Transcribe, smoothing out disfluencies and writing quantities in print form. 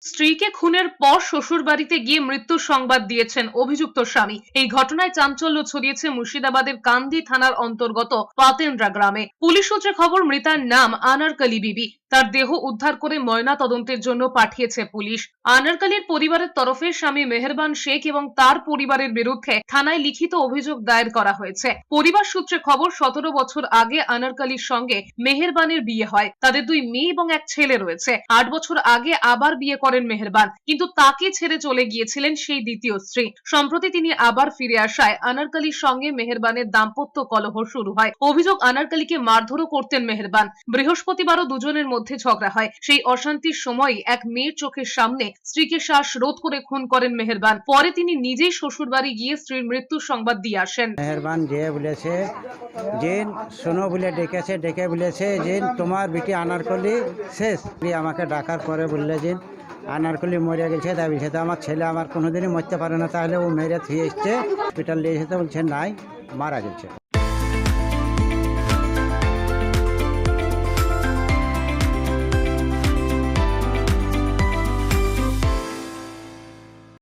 স্ত্রীকে খুনের পর শ্বশুর বাড়িতে গিয়ে মৃত্যুর সংবাদ দিয়েছেন অভিযুক্ত স্বামী। এই ঘটনায় চাঞ্চল্য ছড়িয়েছে মুর্শিদাবাদের কান্দি থানার অন্তর্গত পাতেন্দ্রা গ্রামে। পুলিশ সূত্রে খবর, মৃতার নাম আনারকলি বিবি। তার দেহ উদ্ধার করে ময়না তদন্তের জন্য পাঠিয়েছে পুলিশ। আনারকলির পরিবারের তরফে স্বামী মেহেরবান শেখ এবং তার পরিবারের বিরুদ্ধে থানায় লিখিত অভিযোগ দায়ের করা হয়েছে। পরিবার সূত্রে খবর, 17 বছর আগে আনারকলির সঙ্গে মেহেরবানের বিয়ে হয়। তাদের 2 মেয়ে এবং 1 ছেলে রয়েছে। 8 বছর আগে আবার বিয়ে করেন মেহেরবান, কিন্তু তাকে ছেড়ে চলে গিয়েছিলেন সেই দ্বিতীয় স্ত্রী। সম্প্রতি তিনি আবার ফিরে আসায় আনারকলির সঙ্গে মেহেরবানের দাম্পত্য কলহ শুরু হয়। অভিযোগ, আনারকলিকে মারধরও করতেন মেহেরবান। বৃহস্পতিবারও দুজনের মধ্যে ঝগড়া হয়। সেই অশান্তির সময়ই এক মেয়ের চোখের সামনে স্ত্রীকে শ্বাসরোধ করে খুন করেন মেহেরবান। পরে তিনি নিজেই শ্বশুরবাড়ি গিয়ে স্ত্রীর মৃত্যুর সংবাদ দিয়ে আসেন। মেহেরবান যে বলেছে যে শোনো বলে ডেকেছে, ডেকে বলেছে যে তোমার বিটি আনারকলি শেষ। আমাকে ডাকার পরে বললে যে আনারকলি মরে গেছে, তাই বলছে তো আমার ছেলে আমার কোনোদিনই মরতে পারে না, তাহলে ও মেরে থুয়ে এসছে হসপিটাল নিয়ে এসে, বলছে নাই মারা গেছে।